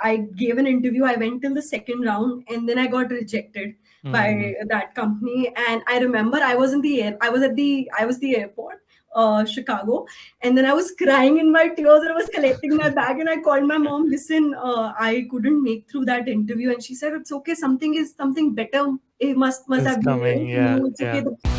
I gave an interview. I went till the second round, and then I got rejected by that company. And I remember I was in the air. I was the airport, Chicago, and then I was crying in my tears, and I was collecting my bag, and I called my mom. Listen, I couldn't make through that interview, and she said it's okay. Something better. It must It's have been coming. waiting for Yeah, you. It's okay. yeah.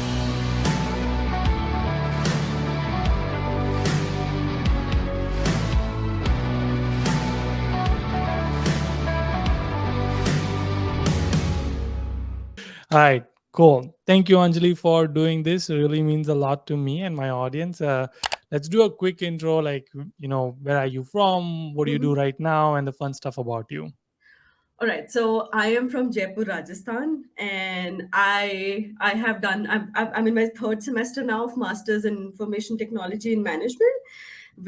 All right, cool. Thank you, Anjali, for doing this. It really means a lot to me and my audience. Let's do a quick intro, like, where are you from? What do you Mhm. do right now? And the fun stuff about you. All right, so I am from Jaipur, Rajasthan, and I have done. I'm in my third semester now of Masters in Information Technology and Management,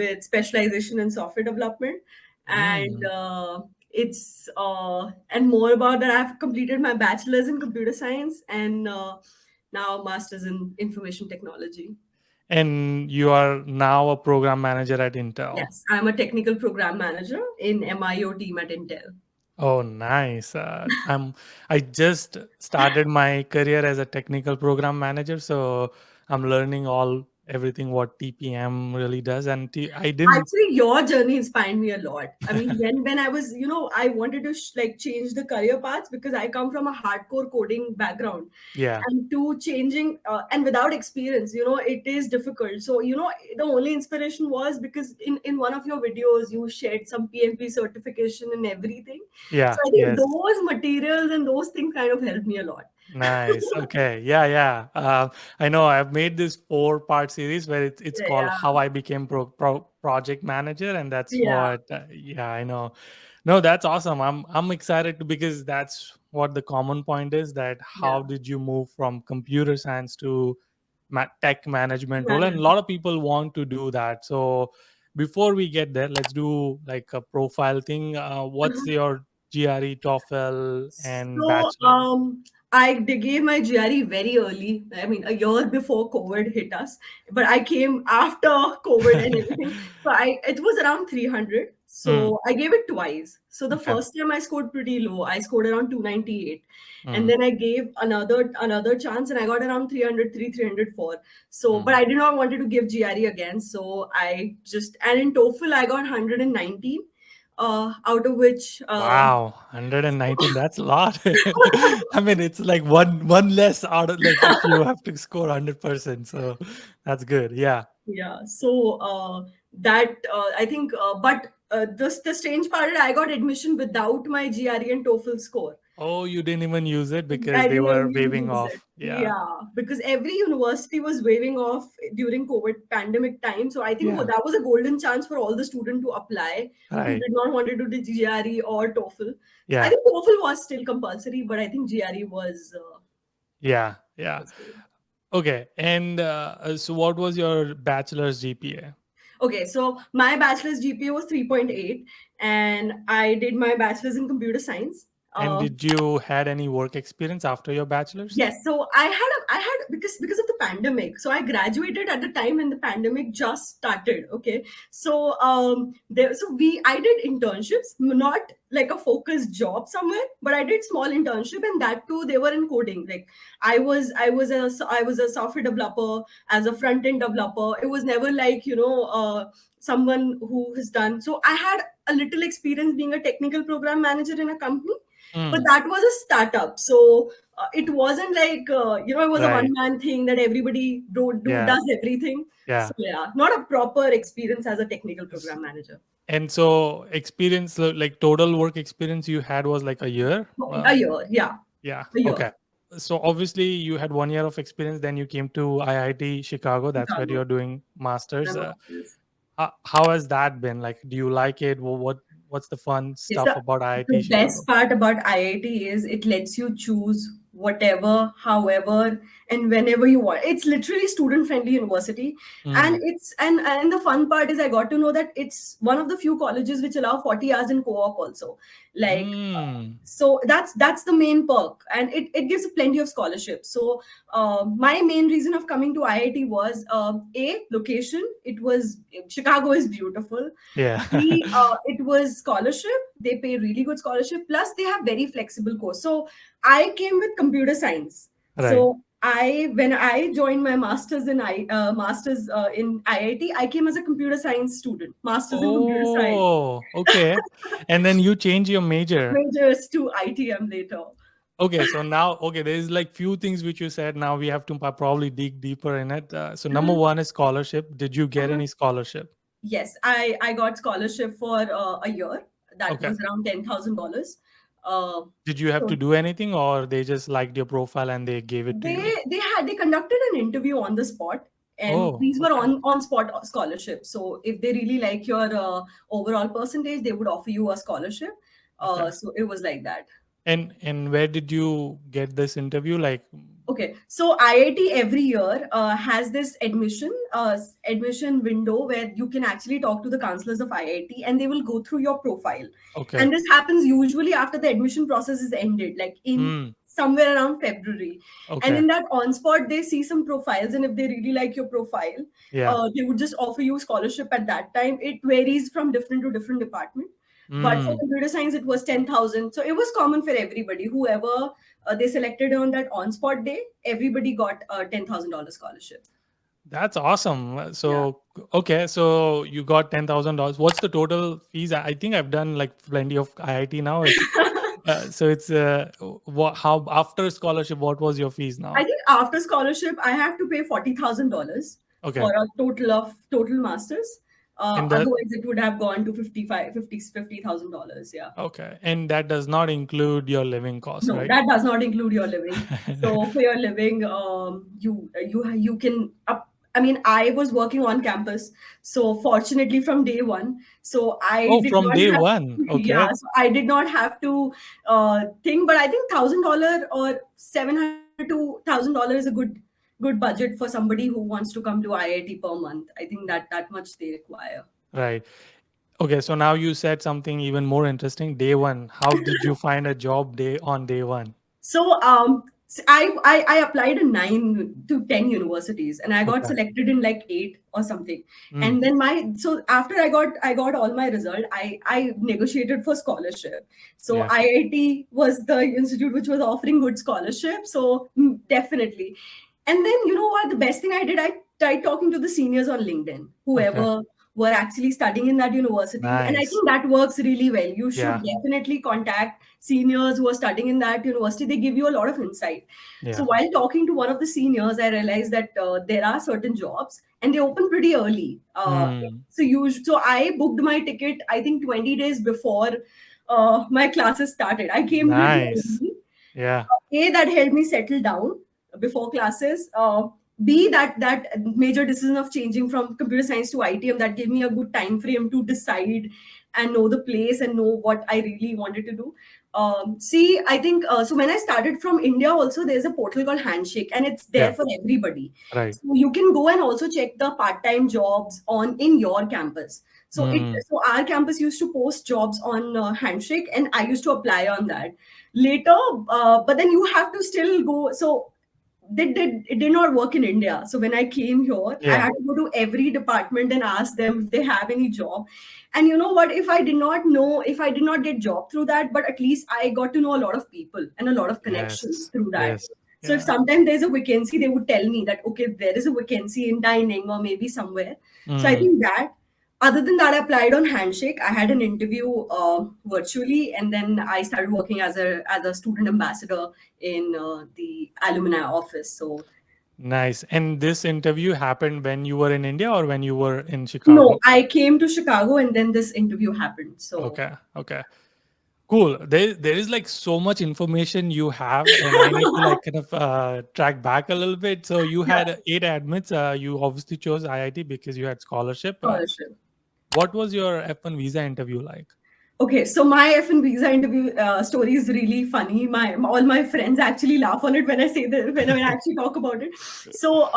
with specialization in software development, and Mm. it's and more about that. I've completed my bachelor's in computer science and now Masters in Information Technology. And you are now a program manager at Intel. Yes, I'm a technical program manager in MIO team at Intel. Oh, nice. I just started my career as a technical program manager, so I'm learning everything what TPM really does. And I didn't. Actually, your journey inspired me a lot. I mean, when I was, I wanted to like change the career paths because I come from a hardcore coding background, Yeah, and to changing and without experience, it is difficult. So, the only inspiration was because in one of your videos you shared some PMP certification and everything. So yeah, I think yes. those materials and those things kind of helped me a lot. Nice. Okay. Yeah, yeah. I know I've made this 4-part series where it's called Yeah, How I Became Project Manager, and that's yeah, what. Yeah, I know. No, that's awesome. I'm excited to, because that's what the common point is. That yeah. how did you move from computer science to tech management role? And a Management. lot of people want to do that. So before we get there, let's do like a profile thing. What's your GRE, TOEFL, and So, bachelor? gave my GRE very early. I mean, a year before COVID hit us, but I came after COVID and everything. So it was around 300. Mm, So I gave it twice. So the okay. first time I scored pretty low. I scored around 298, and Mm, then I gave another chance, and I got around 304. So, but mm. I did not wanted to give GRE again. So I just, and in TOEFL I got 119, out of which Wow, 119, that's a lot. I mean, it's like one less out of, like, if you have to score 100%. So that's good. Yeah. Yeah, so that I think, but the strange part is I got admission without my GRE and TOEFL score. Oh, you didn't even use it because I they didn't were even waving use it. off. Yeah. Yeah, because every university was waiving off during COVID pandemic time. So I think Yeah. that was a golden chance for all the students to apply who Right. did not want to do the GRE or TOEFL. So I Yeah. think TOEFL was still compulsory, but I think GRE Yeah. Yeah. was good. Okay. And so what was your bachelor's GPA? Okay, so my bachelor's GPA was 3.8, and I did my bachelor's in computer science. And Uh, did you had any work experience after your bachelor's? yes, so I had because of the pandemic. So I graduated at the time when the pandemic just started. Okay, so I did internships, not like a focused job somewhere, but I did small internship, and that too they were in coding. Like I was a software developer as a front end developer. It was never like someone who has done. So I had a little experience being a technical program manager in a company, but Mm, that was a startup. So it wasn't like it was a one right. man thing that everybody Yeah. does everything. So Yeah. yeah, not a proper experience as a technical program manager. And so experience, like total work experience you had was like a year? A year, yeah, Yeah. a year. Okay. So obviously you had 1 year of experience, then you came to IIT Chicago. That's where Chicago. you're doing masters. My master's. How has that been? Like, do you like it? What's the fun Yes, stuff about the IIT best Chicago? part about IIT is it lets you choose whatever, however, and whenever you want. It's literally student friendly university. And Mm. it's and the fun part is I got to know that it's one of the few colleges which allow 40 hours in co-op also. Like Mm. so that's the main perk, and it gives plenty of scholarships. So my main reason of coming to IIT was a location. It was Chicago is beautiful. Yeah. B, it was scholarship. They pay really good scholarship. Plus, they have very flexible course. So I came with computer science. Right. So when I joined my masters in IIT, I came as a computer science student, masters in computer science, Oh, okay. And then you change your major. majors to ITM later. Okay, so now, okay, there's like few things which you said. Now we have to probably dig deeper in it. So number Mhm. one is scholarship. Did you get Uh-huh. any scholarship? Yes, I got scholarship for a year. That Okay. was around $10,000. Uh, Did you have to so do anything, or they just liked your profile and they gave it to you? they conducted an interview on the spot, and Oh, these were okay. on spot scholarships. So if they really like your overall percentage, they would offer you a scholarship. Okay. So it was like that. And where did you get this interview? Like, Okay, so IIT every year has this admission window where you can actually talk to the counselors of IIT, and they will go through your profile. okay. And this happens usually after the admission process is ended, like in Hmm. somewhere around February. And Okay. in that on spot, they see some profiles, and if they really like your profile, Yeah. they would just offer you scholarship at that time. It varies from different to different department. But for Hmm. computer science, it was 10,000. So it was common for everybody. Whoever they selected on that on spot day, everybody got a $10,000 scholarship. That's awesome. Yeah. So, okay, so you got $10,000. What's the total fees? I think I've done like plenty of IIT now. It's so it's how after scholarship, what was your fees I now? think after scholarship, I have to pay $40,000 Okay, for a total masters. and that Otherwise, it would have gone to 50,000 dollars. Yeah. okay, and that does not include your living costs, No, right? that does not include your living. So for your living, you can up. I mean, I was working on campus, so fortunately from day one, so I Oh, did from not day have. one. Yeah, Okay, so I did not have to think. But I think $1,000 or $700 to $1,000 is a good budget for somebody who wants to come to IIT per month. I think that much they require. right. Okay, so now you said something even more interesting. Day one. How did you find a job day one? So I applied in 9 to 10 universities, and I got Okay. selected in like 8 or something. Mm, And then so after I got all my result, I negotiated for scholarship. So yeah. IIT was the institute which was offering good scholarship. So definitely. And then you know what? The best thing I did, I tried talking to the seniors on LinkedIn, Okay. whoever were actually studying in that university. And I Nice. think that works really well. You should Yeah. definitely contact seniors who are studying in that university. They give you a lot of insight. So Yeah. while talking to one of the seniors, I realized that there are certain jobs and they open pretty early. Mm, So I booked my ticket, I think 20 days before my classes started. I came pretty nice. early. Yeah. A, that helped me settle down before classes. B, that major decision of changing from computer science to ITM, that gave me a good time frame to decide and know the place and know what I really wanted to do. C, I think so. When I started from India, also there's a portal called Handshake, and it's there Yeah. for everybody. Right. So you can go and also check the part-time jobs on in your campus. Mm, So our campus used to post jobs on Handshake, and I used to apply on that later. But then you have to still go. So it did not work in India. So when I came here, I yeah. had to go to every department and ask them if they have any job. And you know what? If I did not get job through that, but at least I got to know a lot of people and a lot of connections Yes. through that. Yes. So if Yeah. sometimes there's a vacancy, they would tell me that okay, there is a vacancy in dining or maybe somewhere. So I Mm, think that other than that, I applied on Handshake. I had an interview virtually, and then I started working as a student ambassador in the alumni office. So nice. And this interview happened when you were in India or when you were in no, Chicago? I came to Chicago, and then this interview happened. So Okay. Okay. Cool. There is like so much information you have, and I need to like kind of track back a little bit. So you yeah, had eight admits. You obviously chose IIT because you had scholarship. scholarship. What was your F1 visa interview like? Okay, so my F1 visa interview story is really funny. My all my friends actually laugh on it when I say that when I actually talk about it. So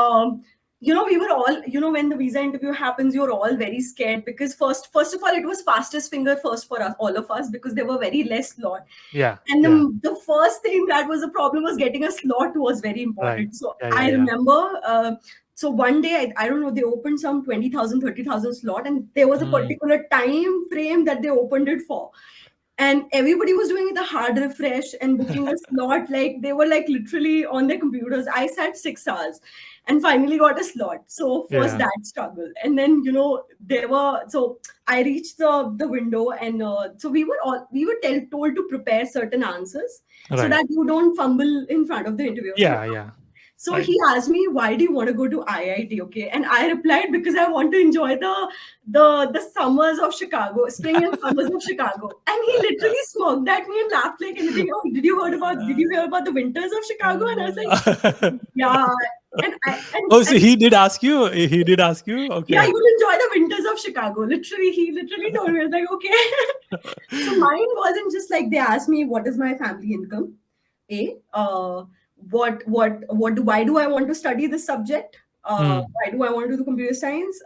we were all, when the visa interview happens, you're all very scared because first of all, it was fastest finger first for us, all of us, because there were very less slot. Yeah, And yeah, the first thing that was a problem was getting a slot was very right. important. So Yeah, yeah, I yeah. remember, so one day, I don't know, they opened some 20,000, 30,000 slot, and there was a Mm, particular time frame that they opened it for. And everybody was doing the hard refresh and booking a slot, like they were like literally on their computers. I sat 6 hours and finally got a slot. So first yeah, that struggle, and then there were, so I reached the window, and so told to prepare certain answers so right. that you don't fumble in front of the interviewer. So Yeah, yeah, so right. he asked me, "Why do you want to go to IIT?" Okay, and I replied, "Because I want to enjoy the summers of Chicago, spring and summers of Chicago." And he literally smirked at me and laughed like anything. "Oh, did you hear about the winters of Chicago?" And I was like, "Yeah." And I Oh, so and he did ask you? He did ask you? yeah, Okay. you'll enjoy the winters of Chicago. Literally, he literally told me, I was like, okay. So mine wasn't just like they asked me what is my family income. A why do I want to study this subject? Mm, Why do I want to do computer science?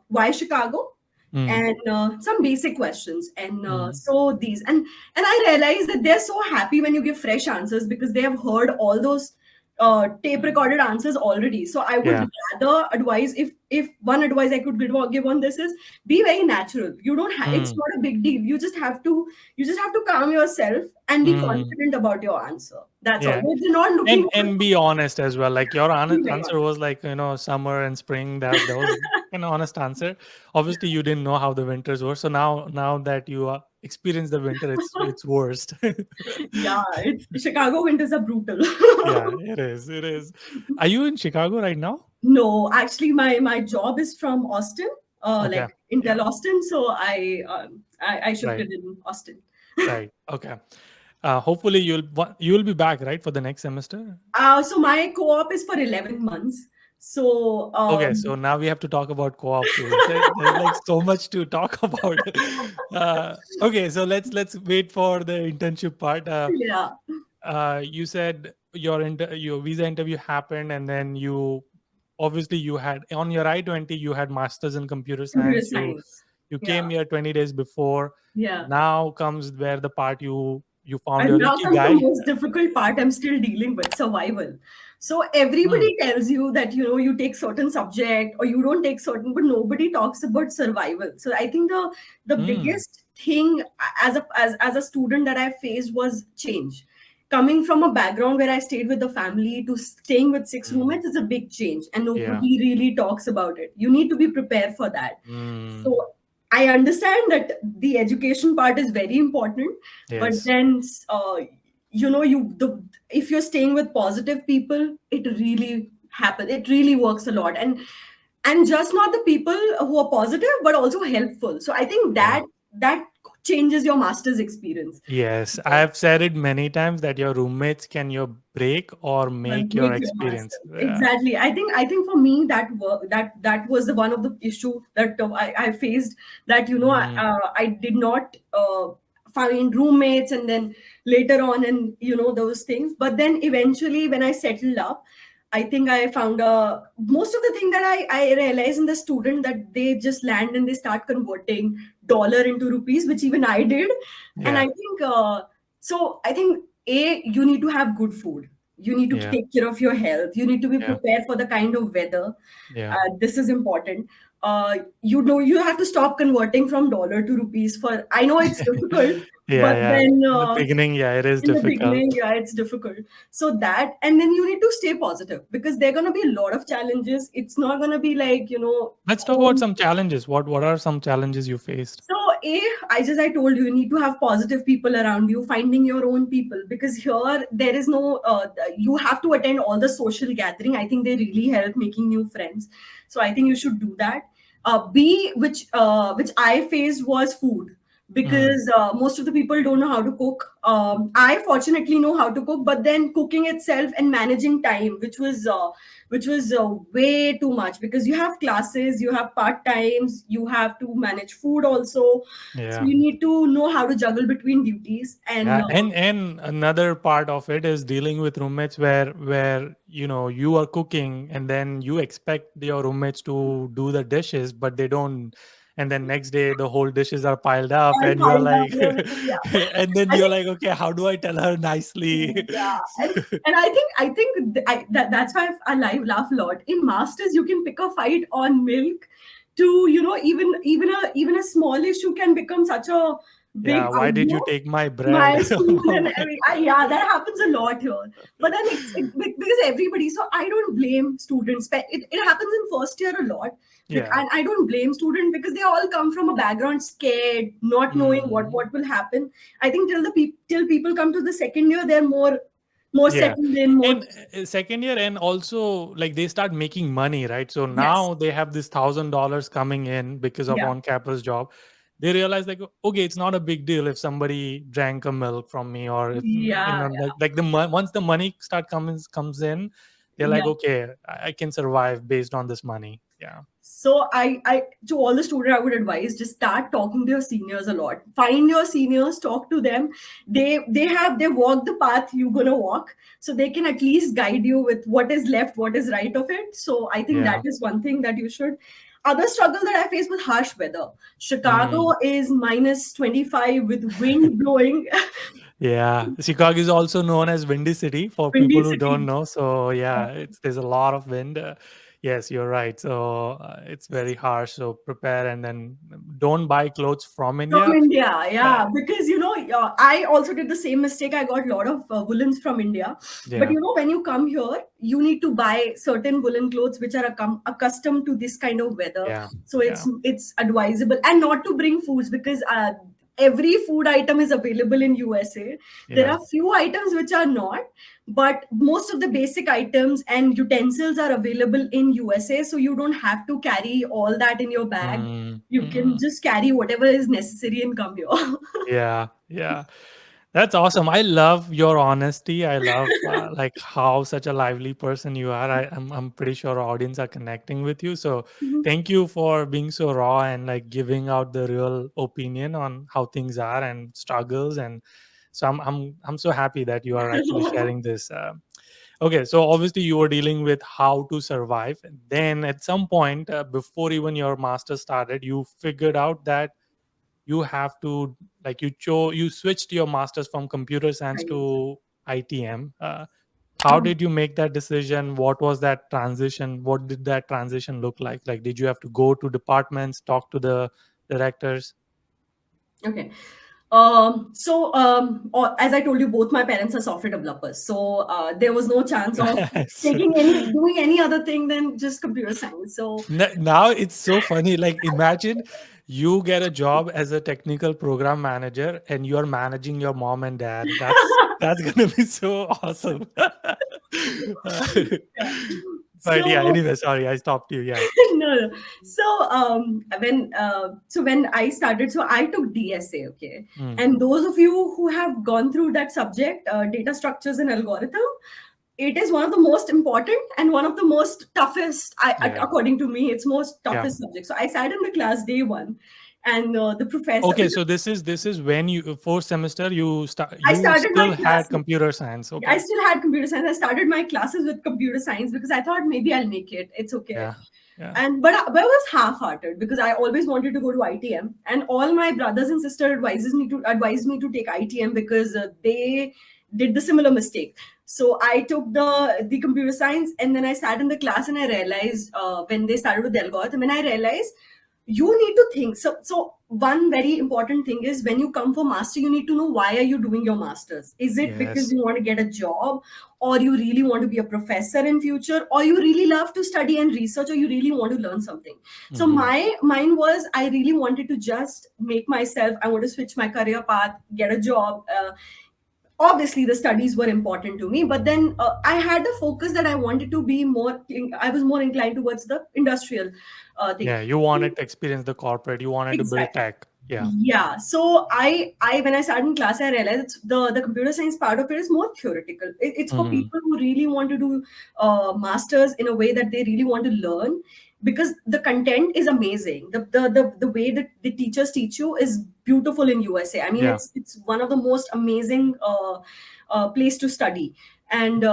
Why Chicago? mm, And some basic questions. And mm. so these and I realized that they're so happy when you give fresh answers because they have heard all those tape recorded answers already. So I would Yeah. rather advise, if one advice I could give on this is, be very natural. You don't have It's Mm, not a big deal. You just have to calm yourself and be mm. confident about your answer. That's all. Yeah. They're not looking And for be honest as well. Like your be very answer was like, summer and spring. That was an honest answer. Obviously, you didn't know how the winters were. So now that you experience the winter, it's worst. Yeah, it's Chicago winters are brutal. Yeah, it is. It is. Are you in Chicago right now? No, actually, my job is from Austin, Okay. like Yeah. Intel Austin. So I Right. shifted in Austin. Right. Okay. Hopefully you'll be back, right, for the next semester. So my co-op is for 11 months. So Okay, so now we have to talk about co-op too. There's like so much to talk about. Okay, so let's wait for the internship part. yeah, You said your visa interview happened, and then you had on your I-20 you had masters in computer computer science. science. You Yeah, came here 20 days before. yeah. Now comes where the part you found And your now comes the ikigai. most difficult part I'm still dealing with, survival. So Hmm. everybody tells you that you take certain subject or you don't take certain, but nobody talks about survival. So I think the Hmm. biggest thing as a student that I faced was change. Coming from a background where I stayed with the family to staying with six Hmm. roommates is a big change, and Yeah. nobody really talks about it. You need to be prepared for that. Hmm. So I understand that the education part is very important, but Yes. then if you're staying with positive people, it really happens. It really works a lot, and just not the people who are positive, but also helpful. So I think Yeah. that changes your master's experience. Yes, I have said it many times that your roommates can your break or Well, make your make your master. experience. Yeah. Exactly. I think for me that was the one of the issue that I faced, that Mm, I did not find roommates, and then later on, and those things. But then eventually when I settled up, I think I found most of the thing that I realized in the student, that they just land and they start converting dollar into rupees, which even I did. And I yeah. think a, you need to have good food. You need to Yeah. take care of your health. You need to be Yeah. prepared for the kind of weather. Yeah. This is important. You have to stop converting from dollar to rupees. For I know it's difficult, Yeah. but Yeah. then In the beginning, yeah, it is in the difficult. beginning, yeah, it's difficult. So that, and then you need to stay positive because there are going to be a lot of challenges. It's not going to be like Let's talk about home. some challenges. What are some challenges you faced? So, I told you, you need to have positive people around you, finding your own people, because here there is no, you have to attend all the social gathering. I think they really help making new friends. So I think you should do that. B, which I faced was food. Mm. because most of the people don't know how to cook. I fortunately know how to cook, but then cooking itself and managing time, which was way too much, because you have classes, you have part times, you have to manage food also, so Yeah. you need to know how to juggle between duties. And Yeah, and another part of it is dealing with roommates where you are cooking and then you expect your roommates to do the dishes, but they don't, and then next day the whole dishes are piled up, all and you're piled up like, and everything. Yeah, and then I you're think. like, okay, how do I tell her nicely? Yeah, and that's why I laugh a lot. In masters, you can pick a fight on milk, to even a small issue can become such a big Yeah, why did you argue. take my My bread? spoon and every, yeah, that happens a lot here. But then because everybody, so I don't blame students. It happens in first year a lot. Yeah. And I don't blame students because they all come from a background scared, not knowing Mm. what will happen. I think till people come to the second year, they're more Yeah. settled in, more. And second year, and also like they start making money, right? So Yes. now they have this $1,000 coming in because of Yeah. on campus job. They realize like, okay, it's not a big deal if somebody drank a milk from me, or if Yeah. like once the money comes in, they're Yeah. like, okay, I can survive based on this money. Yeah. So I to all the student, I would advise, just start talking to your seniors a lot. Find your seniors, talk to them. They walk the path you're gonna walk, so they can at least guide you with what is left, what is right of it. So I think that Yeah. is one thing that you should. Other struggle that I face with harsh weather. Mm. Chicago is -25 with wind blowing. Yeah, Chicago is also known as Windy City for Windy people who city. don't know. So yeah, there's a lot of wind. Yes, you're right. So it's very harsh. So prepare, and then don't buy clothes from From India. India, Uh, yeah, because I also did the same mistake. I got a lot of woolens from India, but yeah, when you come here, you need to buy certain woolen clothes which are accustomed to this kind of weather. yeah, So yeah, it's advisable, and not to bring foods, because every food item is available in USA. There yeah. are few items which are not, but most of the basic items and utensils are available in USA. So you don't have to carry all that in your bag. Mm, You can mm. just carry whatever is necessary and come here. Yeah, yeah. That's awesome. I love your honesty. I love like how such a lively person you are. I'm pretty sure our audience are connecting with you. So thank you for being so raw and like giving out the real opinion on how things are and struggles. And so I'm so happy that you are actually sharing this. Okay, so obviously you were dealing with how to survive. Then at some point, before even your master started, you figured out that you have to, like, you switched your masters from computer science Right. to ITM. How did you make that decision? What was that transition? What did that transition look like did you have to go to departments, talk to the directors? Okay. As I told you, both my parents are software developers. So there was no chance of So, doing any other thing than just computer science. So now it's so funny, like imagine you get a job as a technical program manager and you're managing your mom and dad. That's gonna be so awesome. yeah. But yeah, So anyway, sorry, I stopped you. Yeah. no, no. So when I started, so I took DSA, okay. Mm. And those of you who have gone through that subject, data structures and algorithm, it is one of the most important and one of the most toughest. Yeah. According to me, it's most Yeah. toughest subject. So I sat in the class day one, and the professor. Okay, so this is when you fourth semester I you started my still had classes. computer science. I Okay. still had computer science. I started my classes with computer science because I thought maybe I'll make it. It's okay. Yeah. Yeah. And but I was half-hearted because I always wanted to go to ITM, and all my brothers and sister advised me to take ITM because they did the similar mistake. So I took the computer science, and then I sat in the class, and I realized when they started with the algorithm, and I realized you need to think. So one very important thing is, when you come for master, you need to know why are you doing your masters. Is it because Yes. you want to get a job, or you really want to be a professor in future, or you really love to study and research, or you really want to learn something? So Hmm. mine was, I really wanted to just make myself, I want to switch my career path, get a job. Obviously the studies were important to me, but then I had a focus that I wanted to be more, I was more inclined towards the industrial thing. Yeah, you wanted to experience the corporate. You wanted to build Exactly. tech. Yeah. Yeah, so I when I started in class, I realized the computer science part of it is more theoretical. It's for Hmm. people who really want to do masters in a way that they really want to learn, because the content is amazing. The way that the teachers teach you is beautiful in USA. I mean, Yeah. it's one of the most amazing place to study. And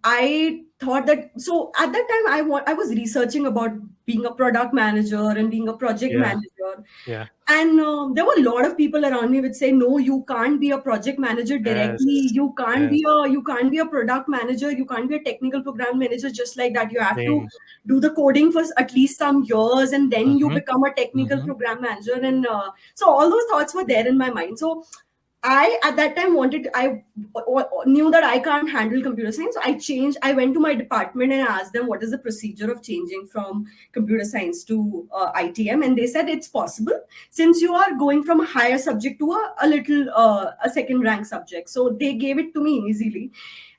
I thought that, so at that time I was researching about being a product manager and being a project Yeah. manager. Yeah. And there were a lot of people around me which say, no, you can't be a project manager directly. Yes. Yes. You can't be a product manager. You can't be a technical program manager just like that. You have to Same. do the coding for at least some years, and then you Hmm. become a technical Hmm. program manager. And so all those thoughts were there in my mind. So I at that time knew that I can't handle computer science. So I changed. I went to my department and asked them what is the procedure of changing from computer science to ITM, and they said it's possible since you are going from a higher subject to a little a second rank subject. So they gave it to me easily.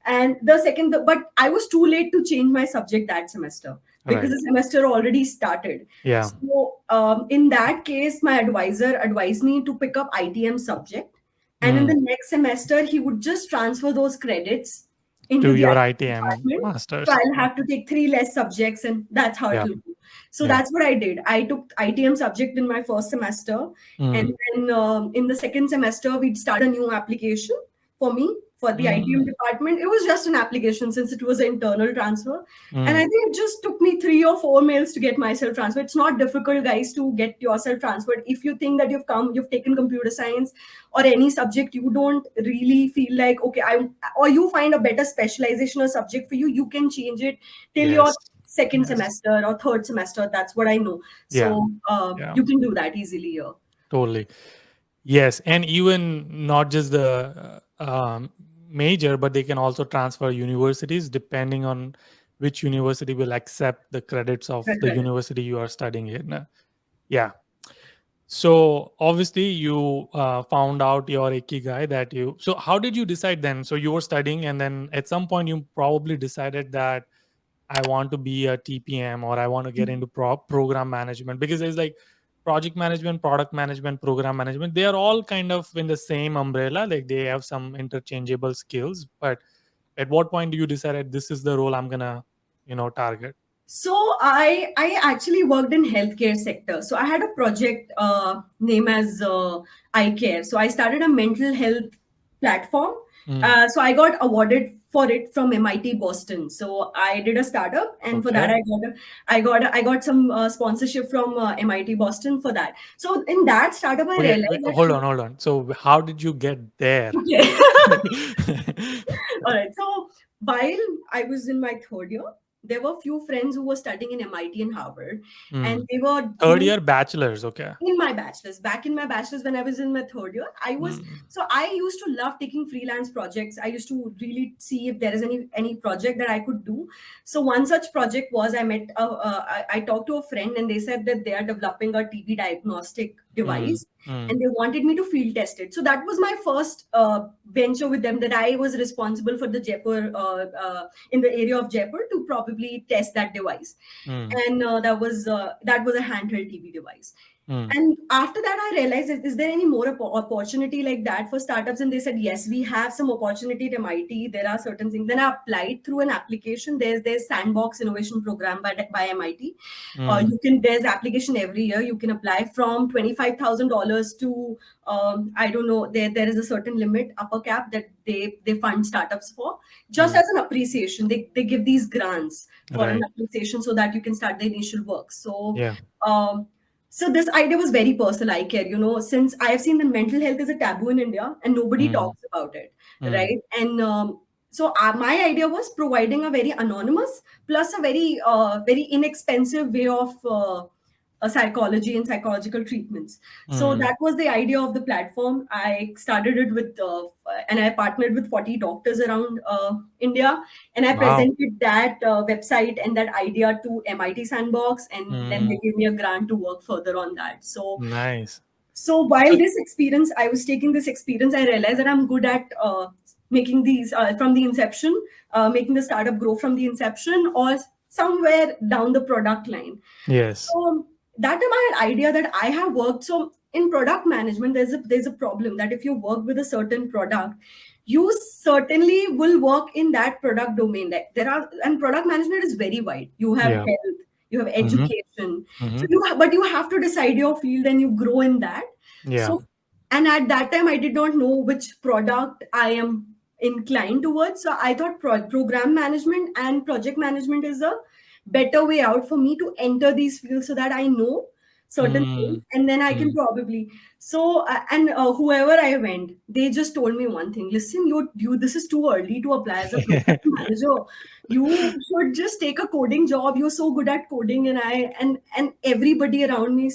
And but I was too late to change my subject that semester because Right. the semester already started. Yeah. So in that case, my advisor advised me to pick up ITM subject, and in Mm. the next semester, he would just transfer those credits into To the your IT ITM department. So masters. I'll Yeah. have to take three less subjects, and that's how it Yeah. will be. So Yeah. that's what I did. I took ITM subject in my first semester, and Mm. then in the second semester, we'd start a new application for me for the ITM Mm. department. It was just an application since it was an internal transfer. And I Mm. think it just took me 3 or 4 mails to get myself transferred. It's not difficult, guys, to get yourself transferred. If you think that you've taken computer science or any subject, you don't really feel like, okay, or you find a better specialization or subject for you, you can change it till your Yes. second Yes. semester or third semester. That's what I know. Yeah. So Yeah. you can do that easily here. Totally. Yes, and even not just the major, but they can also transfer universities depending on which university will accept the credits of the Correct. university you are studying in. Yeah. So obviously you found out your ikigai that you. So how did you decide then? So you were studying, and then at some point you probably decided that I want to be a TPM or I want to get into program management, because there's like project management, product management, program management. They are all kind of in the same umbrella. Like they have some interchangeable skills. But at what point do you decide this is the role I'm gonna, target? So I actually worked in healthcare sector. So I had a project name as I Care. So I started a mental health platform. Mm, So I got awarded for it from MIT Boston. So I did a startup, and for that okay. I got some sponsorship from MIT Boston for that. So in that startup, I Okay. Wait, realized that hold on, hold on. So how did you get there? okay. All right. So while I was in my third year, there were few friends who were studying in MIT and Harvard, and Mm. they were Third doing year bachelor's. Okay. in my bachelor's. Back in my bachelor's, when I was in my third year, Mm, I used to love taking freelance projects. I used to really see if there is any project that I could do. So one such project was I talked to a friend, and they said that they are developing a TB diagnostic mm, device, mm, and they wanted me to field test it. So that was my first venture with them, that I was responsible for the Jaipur in the area of Jaipur to probably test that device. mm, And that was a handheld TV device. mm, And after that, I realized, is there any more opportunity like that for startups? And they said, yes, we have some opportunity at MIT. There are certain things. Then I applied through an application. There's Sandbox Innovation Program by MIT. mm, There's application every year. You can apply from $25,000 to I don't know. There is a certain limit, upper cap, that they fund startups for, just mm. as an appreciation. They give these grants for an Right. appreciation so that you can start the initial work. Yeah. Um, so this idea was very personal. I care, since I have seen that mental health is a taboo in India and nobody Mm, talks about it, mm, right? And so my idea was providing a very anonymous plus a very inexpensive way of psychology and psychological treatments. So mm. that was the idea of the platform. I started it and I partnered with 40 doctors around India, and I Wow. presented that website and that idea to MIT Sandbox, and then they Mm, gave me a grant to work further on that. nice. So So, while I was taking this experience, I realized that I'm good at making these from the inception, making the startup grow from the inception or somewhere down the product line. yes. So that time I had idea that I have worked. So in product management, there's a problem that if you work with a certain product, you certainly will work in that product domain. Like there are, and product management is very wide. You have Yeah. health, you have Mm-hmm. education. So Mm-hmm. but you have to decide your field and you grow in that. Yeah. So, and at that time I did not know which product I am inclined towards. So I thought program management and project management is a better way out for me to enter these fields so that I know certain things Mm. and then I can Mm. probably. So and whoever I went, they just told me one thing: listen, you this is too early to apply as a program manager. You should just take a coding job. You're so good at coding. And and everybody around me,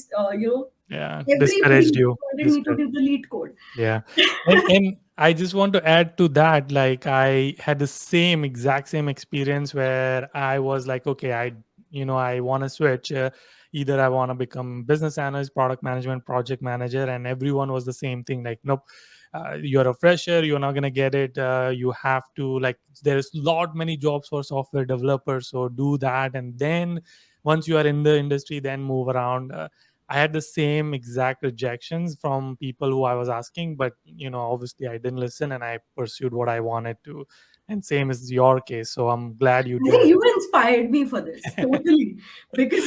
Yeah, discouraged everybody you. wanted me to do the lead code. Yeah. And I just want to add to that, like I had the same exact same experience where I was like, okay, I want to switch. Either I want to become business analyst, product management, project manager, and everyone was the same thing. Like, nope, you're a fresher, you're not gonna get it. You have to like, there's lot many jobs for software developers, so do that, and then once you are in the industry, then move around. I had the same exact rejections from people who I was asking, but obviously I didn't listen and I pursued what I wanted to. And same is your case. So I'm glad you I think did. you inspired me for this totally, because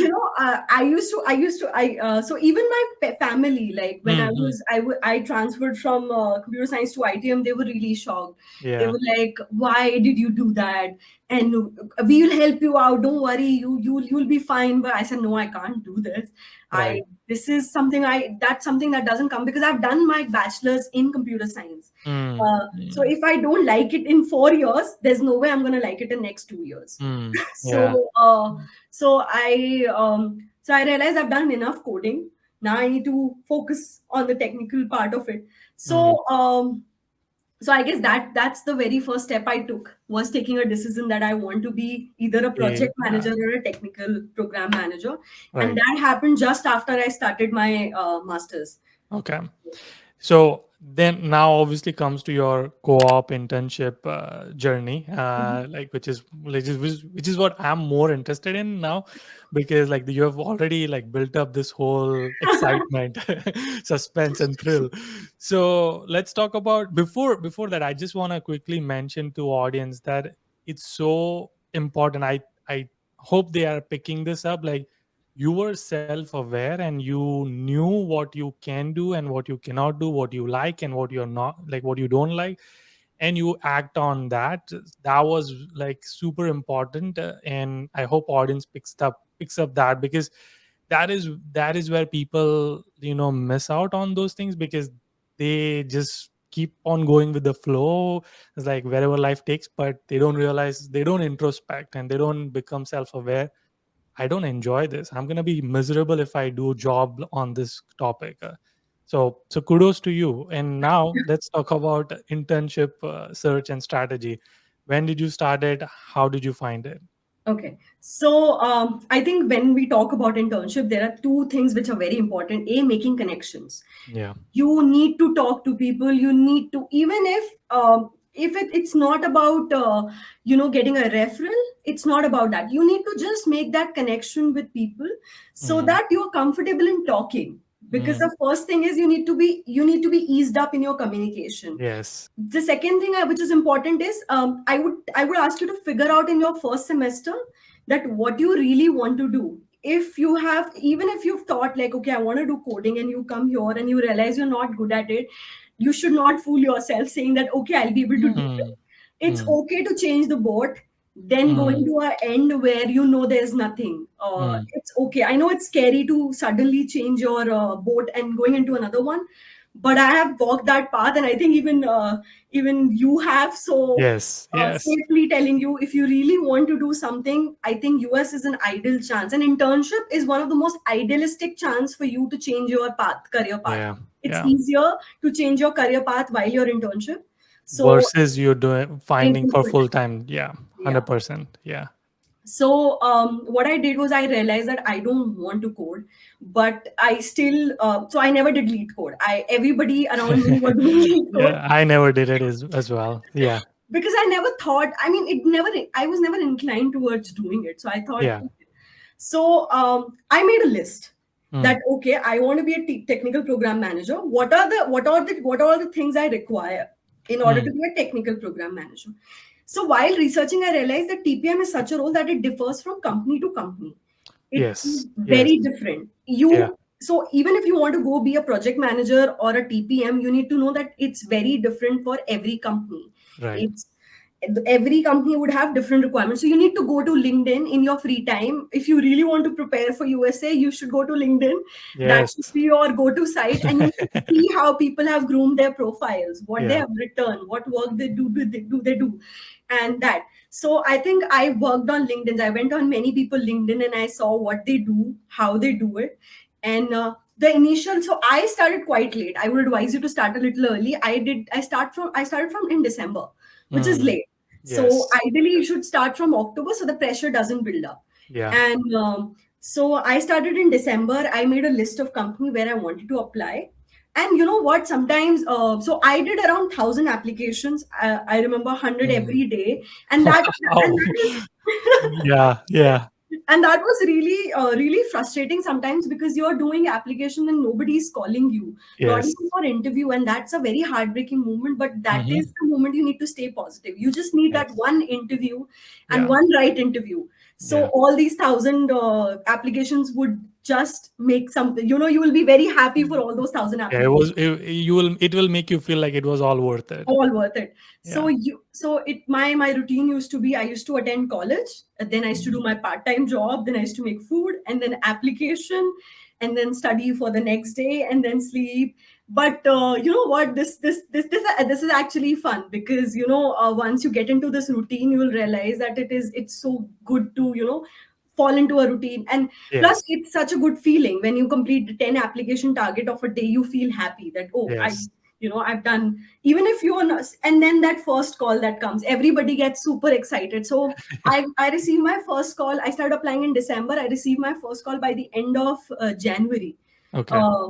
so even my family, like when I Hmm. was I transferred from computer science to ITM, they were really shocked. They Yeah. were like, "Why did you do that? And we will help you out. Don't worry, you'll be fine." But I said, "No, I can't do this. I Right. This is something that's something that doesn't come because I've done my bachelor's in computer science. Mm, So mm, if I don't like it in 4 years, there's no way I'm gonna like it in next 2 years. yeah. So so I realized I've done enough coding. Now I need to focus on the technical part of it. Mm, So I guess that's the very first step I took, was taking a decision that I want to be either a project yeah. manager or a technical program manager, and Right. that happened just after I started my masters. Okay. So then now obviously comes to your co-op internship journey, like which is what I'm more interested in now, because like you have already like built up this whole excitement, suspense and thrill. So let's talk about before that. I just want to quickly mention to audience that it's so important. I hope they are picking this up. Like you were self-aware and you knew what you can do and what you cannot do, what you like and what you're not like, what you don't like, and you act on that. That was like super important, and I hope audience picks up that, because that is where people miss out on those things, because they just keep on going with the flow. It's like wherever life takes, but they don't realize, they don't introspect, and they don't become self-aware. I don't enjoy this. I'm gonna be miserable if I do job on this topic. So kudos to you. And now let's talk about internship search and strategy. When did you start it? How did you find it? Okay. So I think when we talk about internship, there are two things which are very important. A, making connections. Yeah. You need to talk to people. You need to, even if it's not about getting a referral. It's not about that. You need to just make that connection with people so Mm, that you're comfortable in talking. Because mm, the first thing is you need to be eased up in your communication. yes. The second thing which is important is I would ask you to figure out in your first semester that what you really want to do. If you have, even if you've thought like, okay, I want to do coding, and you come here and you realize you're not good at it, you should not fool yourself saying that, okay, I'll be able to do it. Mm, It's mm, okay to change the boat, then going mm, to a end where there's nothing. mm. It's okay. I know it's scary to suddenly change your boat and going into another one, but I have walked that path, and I think even you have. So Yes. Yes. safely telling you, if you really want to do something, I think US is an ideal chance. An internship is one of the most idealistic chance for you to change your career path. Yeah. It's Yeah. easier to change your career path while you're internship. So Versus you're doing finding in for full full time. time. Yeah. Yeah. 100%. Yeah. So what I did was I realized that I don't want to code, but I still so I never did lead code. I Everybody around me were doing lead code Yeah. I never did it as well. Yeah. because I never thought. I mean, it never. I was never inclined towards doing it. So I thought. Yeah. So I made a list. Mm. that okay, I want to be a technical program manager. What are the things I require in order to Mm. be a technical program manager? So while researching, I realized that TPM is such a role that it differs from company to company. It is Yes. Yes. very different. Yeah. So even if you want to go be a project manager or a TPM, you need to know that it's very different for every company. Right. It's every company would have different requirements. So you need to go to LinkedIn in your free time. If you really want to prepare for USA, you should go to LinkedIn. That should Yes. be your go-to site, and you should see how people have groomed their profiles, what they Yeah. have written, what work they do, and that. So I think I worked on LinkedIn. I went on many people LinkedIn and I saw what they do, how they do it, and the initial. So I started quite late. I would advise you to start a little early. I started from in December, which is Mm. late. So Yes. ideally, you should start from October so the pressure doesn't build up. Yeah. And so I started in December. I made a list of company where I wanted to apply. And you know what? Sometimes, so I did around 1,000 applications. I remember 100 Mm. every day, and Wow. that is Yeah. Yeah. and that was really really frustrating sometimes because you're doing application and nobody's calling you, not Yes. even for interview, and that's a very heartbreaking moment. But that Mm-hmm. is the moment you need to stay positive. You just need that Yes. one interview and Yeah. one right interview. So Yeah. all these 1,000 applications would just make something, you will be very happy for all those 1,000 Yeah. It was. applications, You will. It will make you feel like it was all worth it. all worth it. So Yeah. my routine used to be, I used to attend college, and then I used to do my part-time job, then I used to make food, and then application, and then study for the next day, and then sleep. But you know what, this is actually fun because once you get into this routine, you will realize that it's so good to fall into a routine. And plus, Yes. it's such a good feeling when you complete the 10 application target of a day. You feel happy that, oh, Yes. I've done. Even if you're not, and then that first call that comes, everybody gets super excited. So I received my first call. I started applying in December. I received my first call by the end of January. Okay. uh,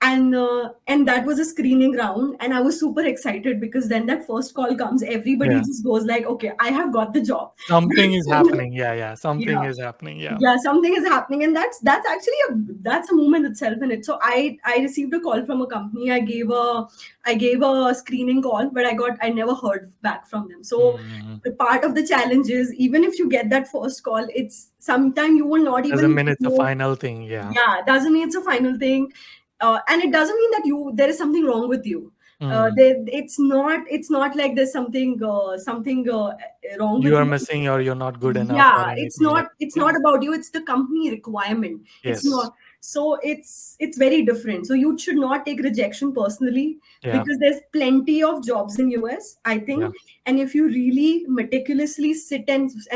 and that was a screening round, and I was super excited because then that first call comes, everybody Yeah. just goes like, okay, I have got the job. Something is happening. Yeah. Yeah. Something Yeah, is happening. Yeah. yeah, something is happening, and that's actually that's a moment itself in it. So I received a call from a company. I gave a screening call, but I never heard back from them. So Mm-hmm. the part of the challenge is, even if you get that first call, it's sometime you will not Doesn't even mean it's a know. final thing. Yeah. Yeah, doesn't mean it's a final thing, and it doesn't mean that there is something wrong with you. Mm. It's not like there's something wrong with You are you. missing or you're not good enough or Yeah, it's anything like not that. it's Yeah. not about you, it's the company requirement. It's Yes. not. So it's very different. So you should not take rejection personally, Yeah. because there's plenty of jobs in US, I Yeah. think. And if you really meticulously sit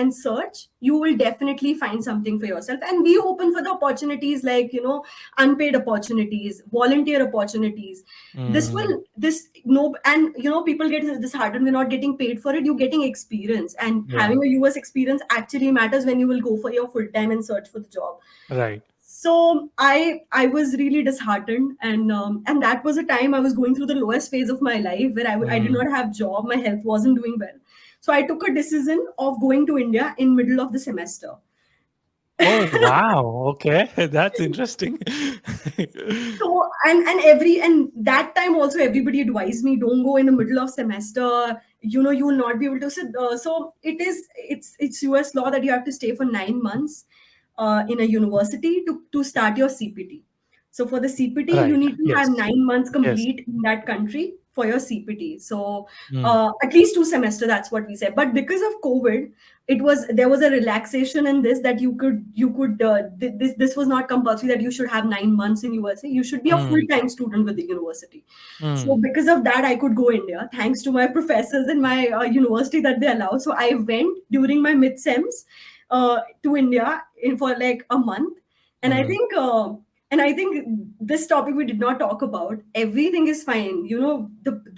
and search, you will definitely find something for yourself, and be open for the opportunities, like unpaid opportunities, volunteer opportunities. This Mm. will this no And people get disheartened, we're not getting paid for it. You're getting experience, and Yeah. having a US experience actually matters when you will go for your full time and search for the job. Right. So I was really disheartened, and that was a time I was going through the lowest phase of my life, where I did Mm. not have job, my health wasn't doing well. So I took a decision of going to India in middle of the semester. Oh, wow. Okay. That's interesting. So and that time also, everybody advised me, don't go in the middle of semester. You will not be able to sit. So it's US law that you have to stay for 9 months in a university to start your CPT. So for the CPT, you Right. need to have Yes. 9 months Yes. complete in that country for your CPT. So Mm. at least 2 semester. That's what we said. But because of COVID, there was a relaxation in this, that this was not compulsory that you should have 9 months in USA. You should be a full Mm. time student with the university. So Mm. because of that, I could go India, thanks to my professors in my university, that they allow. So I went during my mid sems to India for like a month. and i Mm. think uh, and I think this topic we did not talk about. Everything is fine.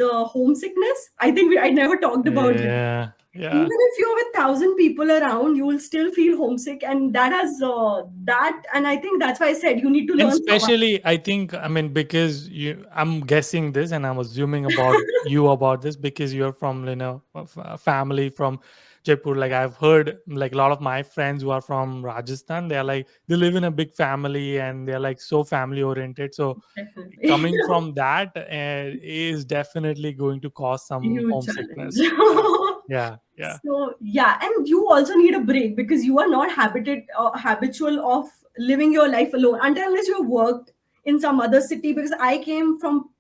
The homesickness, I think I never talked about it. Yeah. Yeah. Even if you're with 1,000 people around, you will still feel homesick, and that has that. And I think that's why I said you need to And learn Sawa. especially, I think, I mean, because I'm guessing this and I'm assuming about you about this because you're from, a family from Jaipur. Like I've heard, like a lot of my friends who are from Rajasthan, they're like, they live in a big family and they're like so family oriented. So Definitely. coming from that is definitely going to cause some Huge challenge. homesickness. Yeah. Yeah. Yeah. So yeah, and you also need a break because you are not habitual of living your life alone until unless you have worked in some other city. Because I came from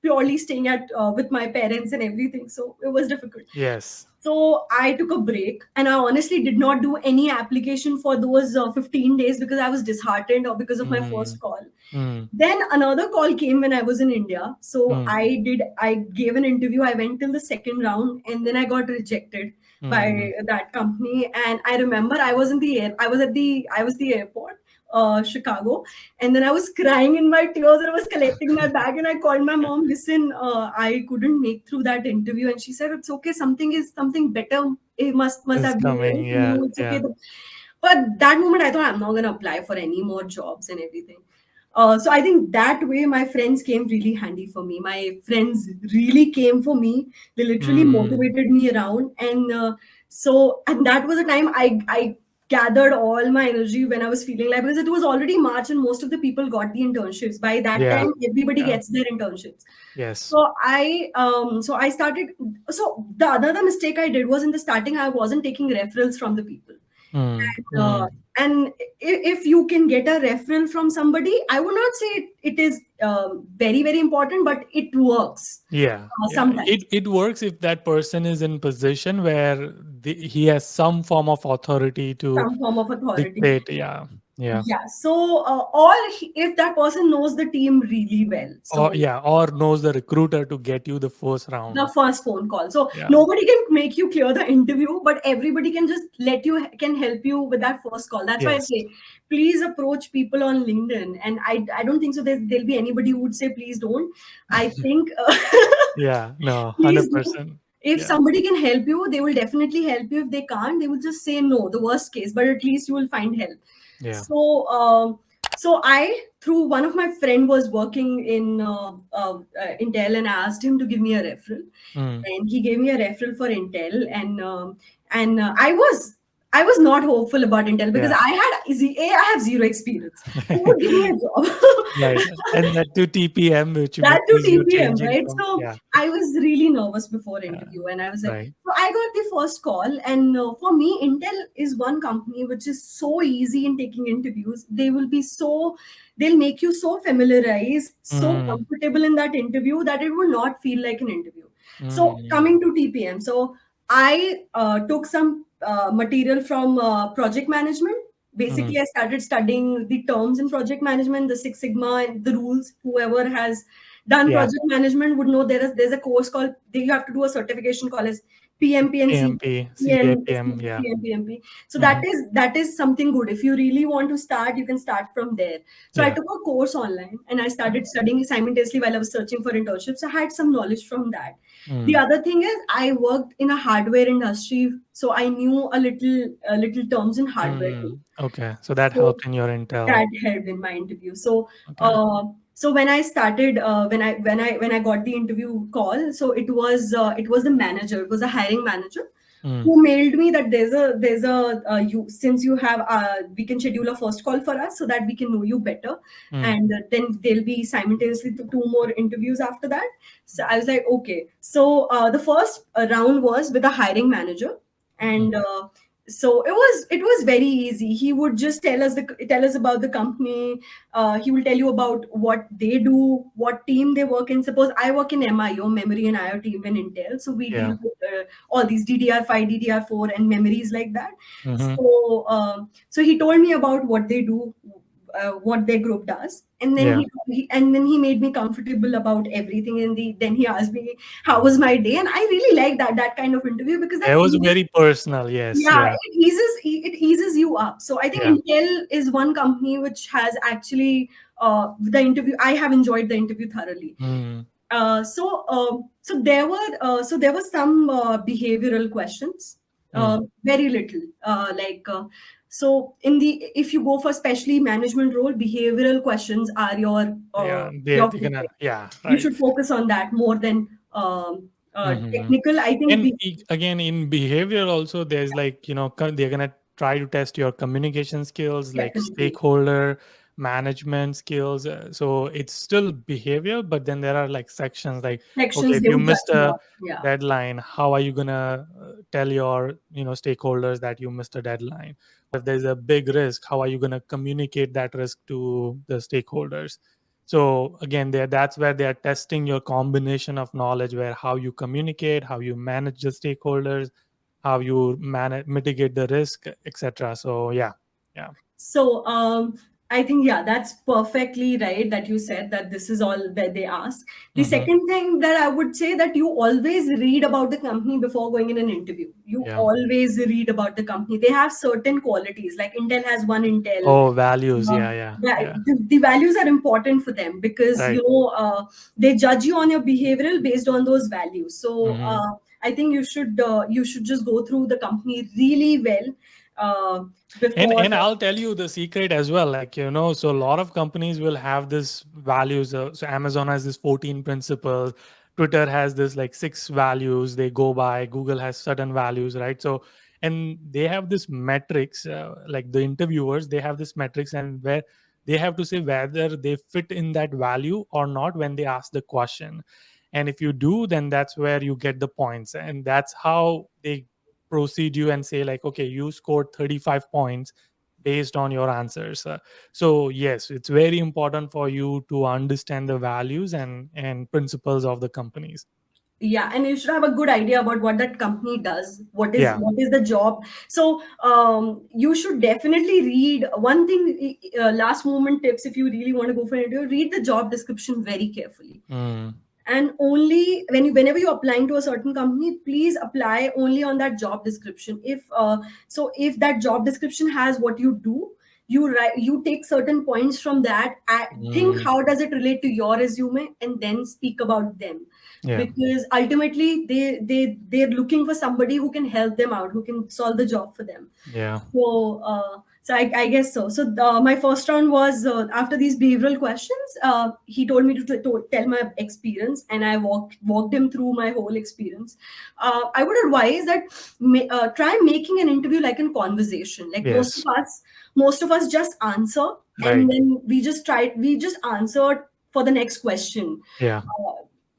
purely staying at with my parents and everything, so it was difficult. Yes. So I took a break, and I honestly did not do any application for those 15 days because I was disheartened or because of my Mm, first call. mm, Then another call came when I was in India. So mm, I gave an interview. I went till the second round, and then I got rejected mm. by that company. And I remember I was in the air. I was the airport, Chicago, and then I was crying in my tears, and I was collecting my bag, and I called my mom. Listen, I couldn't make through that interview, and she said it's okay. Something better. It must Is have been coming. waiting for Yeah. you. It's okay. Yeah. But that moment, I thought I'm not gonna apply for any more jobs and everything. So I think that way my friends came really handy for me. My friends really came for me. They literally Mm. motivated me around, and that was a time I gathered all my energy when I was feeling like, because it was already March and most of the people got the internships. By that Yeah. time, everybody Yeah. gets their internships. Yes. So I started. So the other mistake I did was in the starting I wasn't taking referrals from the people. Mm. And, uh, Mm. and if you can get a referral from somebody, I would not say it is very, very important, but it works Yeah. Yeah. sometimes. It works if that person is in position where he has some form of authority to Some form of authority. dictate. Yeah. Yeah. Yeah. So, if that person knows the team really well. Or So, yeah, or knows the recruiter to get you the first the round. first phone call. So Yeah. nobody can make you clear the interview, but everybody can just can help you with that first call. That's why I Yes. say, please approach people on LinkedIn. And I don't think so. There'll be anybody who would say, please don't. I think Yeah. No. please Hundred do. percent. If Yeah. somebody can help you, they will definitely help you. If they can't, they will just say no, the worst case, but at least you will find help. Yeah. So, I, through one of my friend was working in Intel, and I asked him to give me a referral, Mm. and he gave me a referral for Intel, and I was not hopeful about Intel because Yeah. I have zero experience. Who would give me a job? Right. And that to TPM, That to because you're TPM, changing right? from, So yeah. I was really nervous before Yeah. interview, and I was like, Right. so I got the first call, and for me, Intel is one company which is so easy in taking interviews. They'll make you so familiarized, so Mm. comfortable in that interview that it will not feel like an interview. So Mm. coming to TPM, so I took some material from project management. Mm. Basically, I started studying the terms in project management, the Six Sigma and the rules. Whoever has done Yeah. project management would know there's a course called, you have to do a certification called as PMP and PMP, CPM, CAPM. Yeah. PMP. So Hmm. that is something good. If you really want to start, you can start from there. So I Yeah. took a course online and I started studying simultaneously while I was searching for internships. I had some knowledge from that. The Mm. other thing is I worked in a hardware industry, so I knew a little terms in hardware too. Mm. Okay. So that So helped in your intel. that helped in my interview. So Okay. so when I started when I got the interview call, so it was the manager, it was a hiring manager Mm. who mailed me that there's a you, since you have we can schedule a first call for us so that we can know you better, Mm. and then there'll be simultaneously two more interviews after that. So I was like, okay. So the first round was with the hiring manager, Mm. and so it was very easy. He would just tell us about the company. He will tell you about what they do, what team they work in. Suppose I work in MIO, memory and IO team in Intel, so we Yeah. deal with all these DDR5, DDR4, and memories like that. Mm-hmm. So he told me about what they do, what their group does, and then Yeah. he made me comfortable about everything. And then he asked me how was my day, and I really like that kind of interview because It was very personal. Yes. yeah, Yeah. it eases you up. So I think Yeah. Intel is one company which has actually the interview. I have enjoyed the interview thoroughly. So there were some behavioral questions. Mm. Very little. So in the if you go for specially management role, behavioral questions are Yeah, your they're gonna, focus. yeah, You right. should focus on that more than Mhm. technical. I think And again, in behavior also, there's like, they're gonna try to test your communication skills, like definitely stakeholder management skills. So it's still behavior, but then there are like sections like, okay, sections if they you would judge missed you a on. Yeah. deadline, how are you gonna tell your, stakeholders that you missed a deadline? If there's a big risk, how are you gonna communicate that risk to the stakeholders? So again, that's where they are testing your combination of knowledge, where how you communicate, how you manage the stakeholders, how you manage mitigate the risk, etc. So yeah, yeah. So I think, yeah, that's perfectly right that you said that this is all that they ask. The Hmm. second thing that I would say, that you always read about the company before going in an interview. You Yeah. always read about the company. They have certain qualities, like Intel has one Intel. Oh, values. Yeah, yeah, yeah. The values are important for them, because Right. they judge you on your behavioral based on those values. So Hmm. I think you should just go through the company really well uh, and before. and I'll tell you the secret as well, like, so a lot of companies will have this values. So Amazon has this 14 principles, Twitter has this like 6 values they go by, Google has certain values, right? So, and they have this metrics, like the interviewers, they have this metrics, and where they have to say whether they fit in that value or not when they ask the question. And if you do, then that's where you get the points, and that's how they proceed you and say like, okay, you scored 35 points based on your answers. So yes, it's very important for you to understand the values and principles of the companies. Yeah, and you should have a good idea about what that company does, Yeah. what is the job. So you should definitely read one thing. Last moment tips: if you really want to go for an interview, read the job description very carefully. Mm. And only whenever you're applying to a certain company, please apply only on that job description. If that job description has what you do, you take certain points from that. Think Mm. how does it relate to your resume, and then speak about them, Yeah. because ultimately they're looking for somebody who can help them out, who can solve the job for them. Yeah. So I guess so. So my first round was, after these behavioral questions. He told me to tell my experience, and I walked him through my whole experience. I would advise that try making an interview like a conversation. Like Yes. most of us just answer, and Right. then we just answered for the next question. Yeah.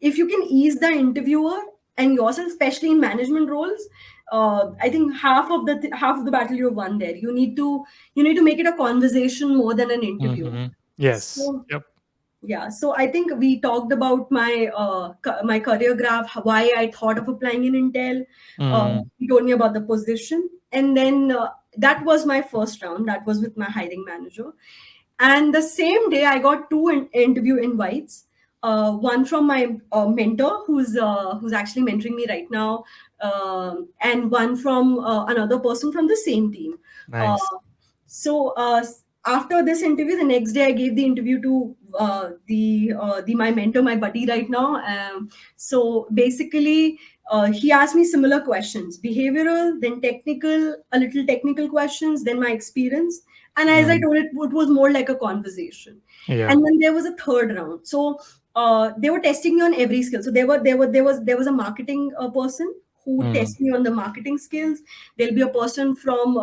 If you can ease the interviewer and yourself, especially in management roles, I think half of the battle you've won there. You need to make it a conversation more than an interview. Hmm. Yes. So Yep. yeah, so I think we talked about my career graph, why I thought of applying in Intel. Mm. He told me about the position, and then that was my first round. That was with my hiring manager, and the same day I got two interview invites. One from my mentor, who's actually mentoring me right now, and one from another person from the same team. Uh, Nice. so after this interview, the next day I gave the interview to the my mentor, my buddy right now. So basically, he asked me similar questions: behavioral, then technical, a little technical questions, then my experience. And as I Mm. told it was more like a conversation. Yeah. And then there was a third round. So they were testing me on every skill. So there was a marketing person who Mm. test me on the marketing skills. There'll be a person from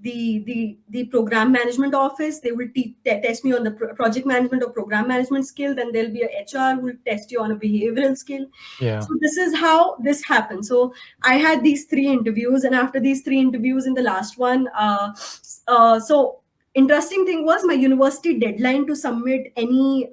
the program management office. They will test me on the project management or program management skill. Then there'll be a HR who will test you on a behavioral skill. Yeah. So this is how this happened. So I had these three interviews, and after these three interviews, in the last one, so interesting thing was, my university deadline to submit any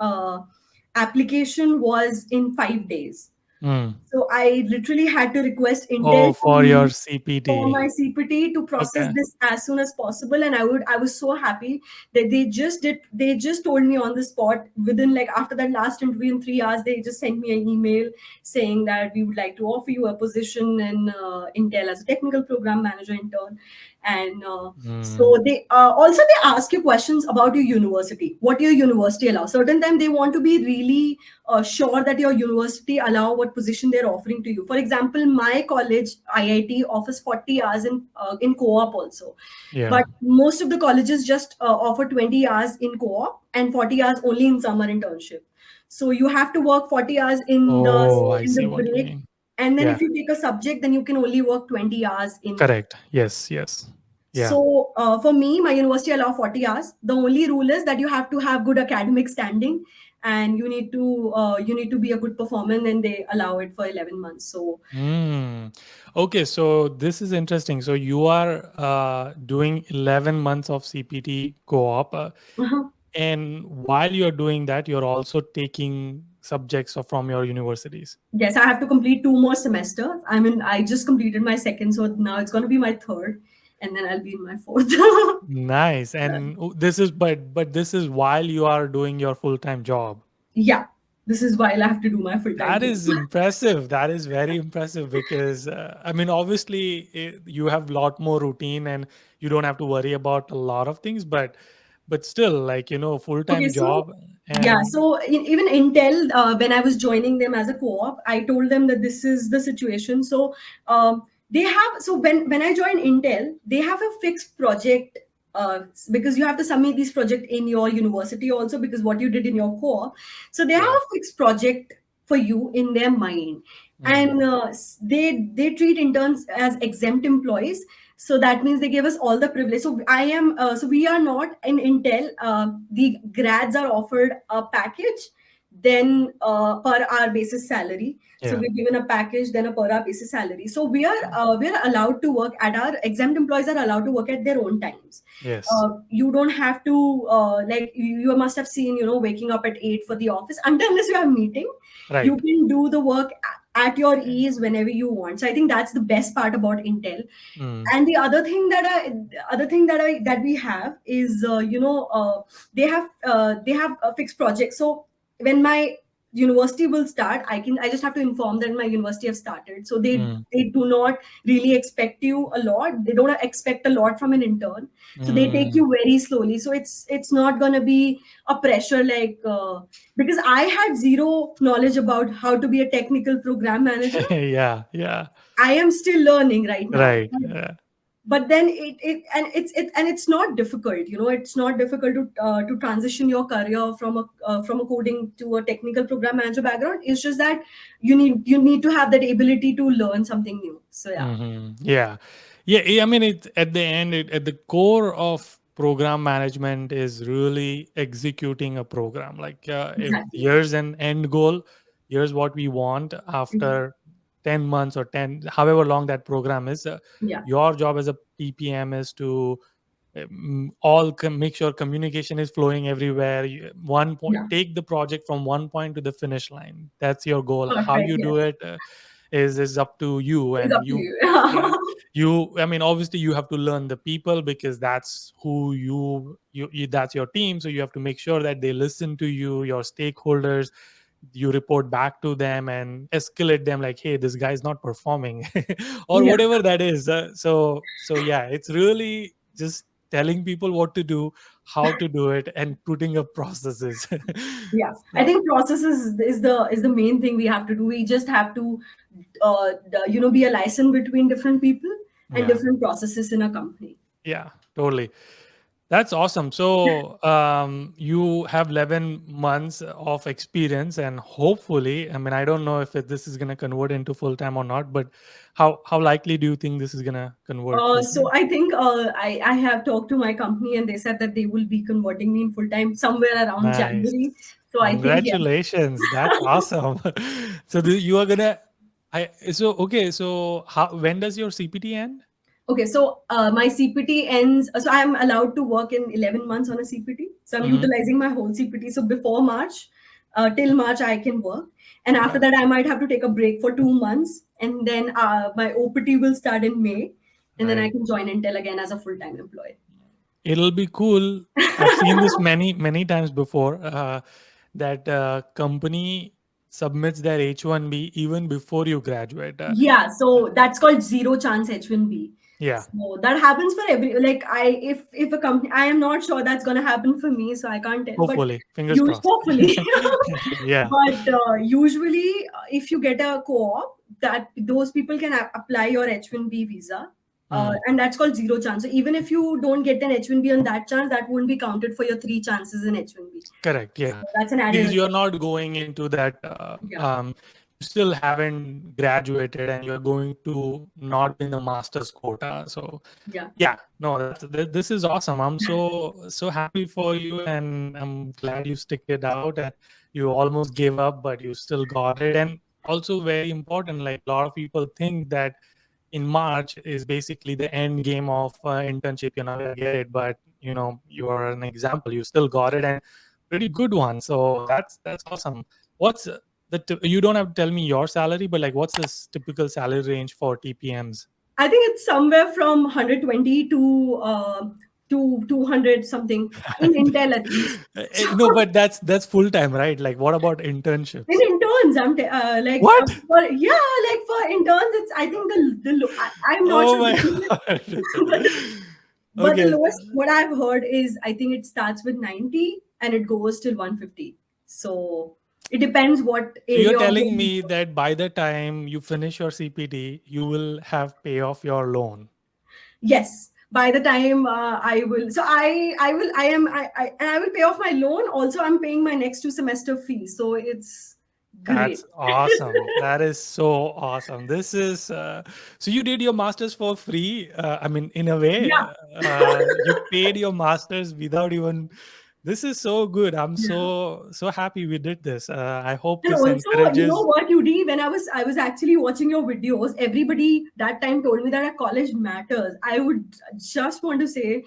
application was in 5 days. Mm. So I literally had to request Intel Oh, for your for CPT. my CPT to process Okay. this as soon as possible. And I was so happy that they just told me on the spot, within, like, after that last interview in 3 hours, they just sent me an email saying that we would like to offer you a position in Intel as a technical program manager intern. And Mm. so they also they ask you questions about your university, what your university allows. Certain time they want to be really sure that your university allow what position they're offering to you. For example, my college IIT offers 40 hours in co-op also, Yeah. but most of the colleges just offer 20 hours in co-op and 40 hours only in summer internship. So you have to work 40 hours Oh, I in the see what you break, mean. and then Yeah. if you take a subject, then you can only work 20 hours in. Correct. Yes. Yes. Yeah. So for me, my university allow 40 hours. The only rule is that you have to have good academic standing, and you need to be a good performer, and they allow it for 11 months. So Mm. Okay, so this is interesting. So you are doing 11 months of CPT co-op, and while you're doing that, you're also taking subjects from your universities. yes, I have to complete two more semesters. I mean, I just completed my second, so now it's going to be my third, and then I'll be in my fourth. Nice. And this is but this is while you are doing your full-time job. Yeah, this is why I have to do my full time That job. is impressive. That is very impressive because I mean, obviously, you have a lot more routine and you don't have to worry about a lot of things. But still, like full Okay, time so job yeah, and so even Intel, when I was joining them as a co-op, I told them that this is the situation. So they have, so when I joined Intel, they have a fixed project, because you have to submit this project in your university also, because what you did in your co-op. So they have yeah. a fixed project for you in their mind, and Hmm. they treat interns as exempt employees. So that means they give us all the privilege. So I am so we are not in Intel. The grads are offered a package, then per hour basis salary. So Yeah. we're given a package, then a per hour basis salary. So we are allowed to work at our exempt employees are allowed to work at their own times. Yes. You don't have to like you must have seen, waking up at 8 for the office. Until unless you have meeting, you Right. can do the work at your And- ease whenever you want. So I think that's the best part about Intel. Mm, And the other thing that we have is they have a fixed project. So when my university will start, I just have to inform that my university have started. So mm, they do not really expect you a lot. They don't expect a lot from an intern. So they take mm. you very slowly. So it's not going to be a pressure like because I had zero knowledge about how to be a technical program manager. Yeah. Yeah. I am still learning right now. Right. Yeah. But then it's not difficult. It's not difficult to transition your career from a coding to a technical program manager background. It's just that you need to have that ability to learn something new. So yeah. Yeah. Yeah. I mean, it at the end, at the core of program management is really executing a program. Like, if Exactly. here's an end goal, here's what we want Mhm. after 10 months or 10, however long that program is. Yeah. Your job as a PPM is to make sure communication is flowing everywhere. One point, Yeah. take the project from one point to the finish line. That's your goal. How Perfect. you do Yes. it is up to you. It's And up to you, you. yeah, I mean, obviously you have to learn the people because that's who that's your team. So you have to make sure that they listen to you, your stakeholders. You report back to them and escalate them, like, hey, this guy's not performing, or Yeah. whatever that is. So yeah, it's really just telling people what to do, how to do it, and putting up processes. Yeah, I So think process is the main thing we have to do. We just have to be a license between different people and yeah. different processes in a company. Yeah, totally. That's awesome. So you have 11 months of experience, and hopefully, I mean, I don't know if this is going to convert into full time or not, but how likely do you think this is going to convert full So time? I think I have talked to my company, and they said that they will be converting me in full time somewhere around Nice. January. So I think yes. Congratulations. That's awesome. So you are gonna so okay, so when does your CPT end? Okay, so my CPT ends. So I am allowed to work in 11 months on a CPT. So I'm Hmm. utilizing my whole CPT. So before March, till March, I can work. And after Right. that, I might have to take a break for 2 months. And then my OPT will start in May. And then I Right. can join Intel again as a full time employee. It'll be cool. I've seen this many times before, that company submits their H1B even before you graduate. Yeah, so that's called zero chance H1B. Yeah. So that happens for every, like, if a company, I am not sure that's gonna happen for me, so I can't tell. But Hopefully, fingers you crossed. hopefully. Yeah. But usually, if you get a co-op, that those people can apply your H1B visa, Mm. and that's called zero chance. So even if you don't get an H1B on that chance, that won't be counted for your three chances in H1B. Correct. Yeah. So that's an added Because you're advantage. not going into that, Yeah, you still haven't graduated and you're going to not be in the master's quota. So, yeah. yeah, no, this is awesome. I'm so happy for you, and I'm glad you stick it out and you almost gave up, but you still got it. And also very important, like a lot of people think that in March is basically the end game of internship. You're not gonna get it, but you are an example. You still got it, and pretty good one. So that's awesome. What's you don't have to tell me your salary, but like, what's this typical salary range for TPMs? I think it's somewhere from 120 to 200 something in Intel at least. No, but that's full time, right? Like, what about In internships? interns, What? for, yeah, like for interns, it's, I think I'm not Oh sure my the limit, god. but but the Okay. lowest what I've heard is, I think it starts with 90 and it goes till 150. So it depends what So you're area of telling the, me that by the time you finish your CPT, you will have pay off your loan. yes. By the time I will, so I will I am I and I will pay off my loan. Also, I'm paying my next two semester fees, so it's great. That's awesome. That is so awesome. This is so you did your masters for free. I mean, in a way, Yeah. you paid your masters without even. This is so good. I'm Yeah. so happy we did this. I hope And this also, you know encourages. what, Yudi, when I was actually watching your videos, everybody that time told me that a college matters. I would just want to say,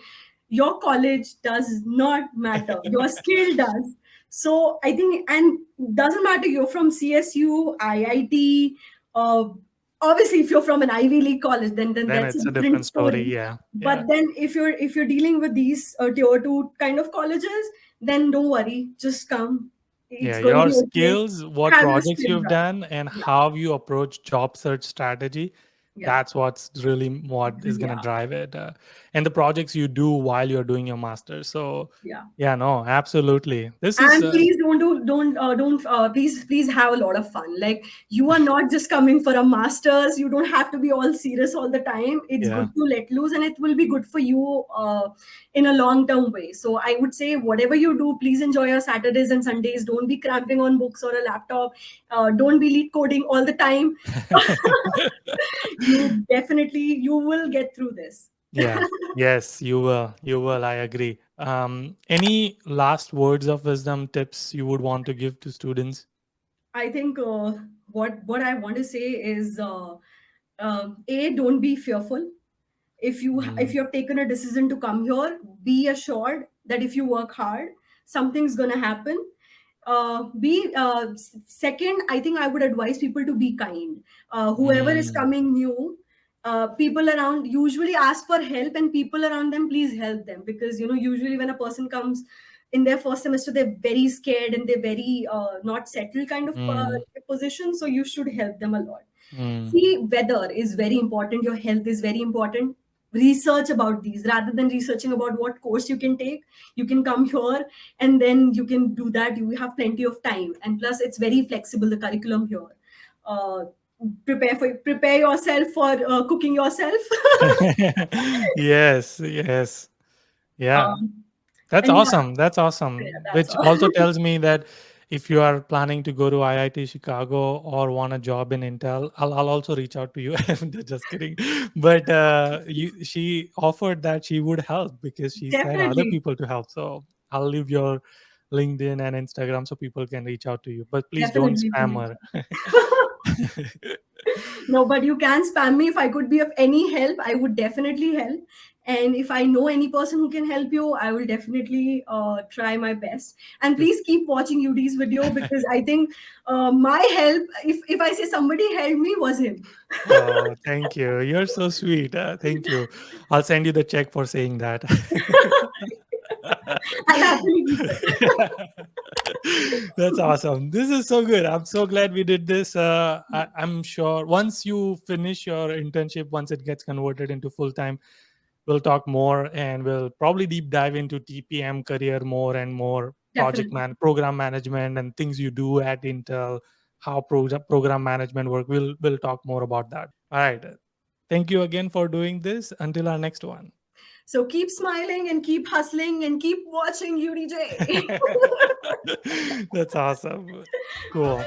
your college does not matter. Your skill does. So I think, and doesn't matter you're from CSU, IIT, uh, obviously if you're from an Ivy League college, then Then that's a it's a different different story. story. Yeah, yeah, But then if you're dealing with these tier two kind of colleges, then don't worry, just come, yeah. it's going to Your be okay. skills, what Have your projects skills you've up. done, and Yeah, how you approach job search strategy. yeah, That's what's really what is going to yeah, drive it, and the projects you do while you're doing your master. So, yeah. yeah, no, absolutely. This is And please don't please have a lot of fun. Like, you are not just coming for a masters. You don't have to be all serious all the time. It's yeah. good to let loose, and it will be good for you in a long term way. So I would say, whatever you do, please enjoy your Saturdays and Sundays. Don't be cramping on books or a laptop. Don't be lead coding all the time. You will get through this. Yeah. Yes, you will. You will. I agree. Any last words of wisdom, tips you would want to give to students? I think what I want to say is, a, don't be fearful. If Mm, you have taken a decision to come here, be assured that if you work hard, something's gonna happen. Be Second, I think I would advise people to be kind. Whoever is mm, coming new, people around usually ask for help, and people around them, please help them, because usually when a person comes in their first semester, they're very scared and they're very not settled kind of mm, position. So you should help them a lot. mm. See, weather is very important. Your health is very important. Research about these rather than researching about what course you can take. You can come here and then you can do that. You have plenty of time, and plus it's very flexible. The curriculum here. Uh, prepare yourself for cooking yourself. Yes, yes. Yeah. um, That's and yeah, awesome. That's yeah, awesome. that's Which all. also tells me that if you are planning to go to IIT Chicago or want a job in Intel, I'll also reach out to you. I'm just kidding. But she offered that she would help because she said other Definitely, people to help. So I'll leave your LinkedIn and Instagram so people can reach out to you. But please don't definitely, spam please. her. No, but you can spam me. If I could be of any help, I would definitely help. And if I know any person who can help you, I will definitely try my best. And Just please keep watching Yudi's video, because I think my help, if I say somebody helped me, was him. oh, thank you. You're so sweet. Thank you. I'll send you the check for saying that. I'll happily do so. That's awesome. This is so good. I'm so glad we did this. I'm sure once you finish your internship, once it gets converted into full time, we'll talk more and we'll probably deep dive into TPM career more and more Definitely. program management and things you do at Intel, how program management work. We'll talk more about that. All right. Thank you again for doing this. Until our next one. So keep smiling and keep hustling and keep watching UDJ. That's awesome. Cool.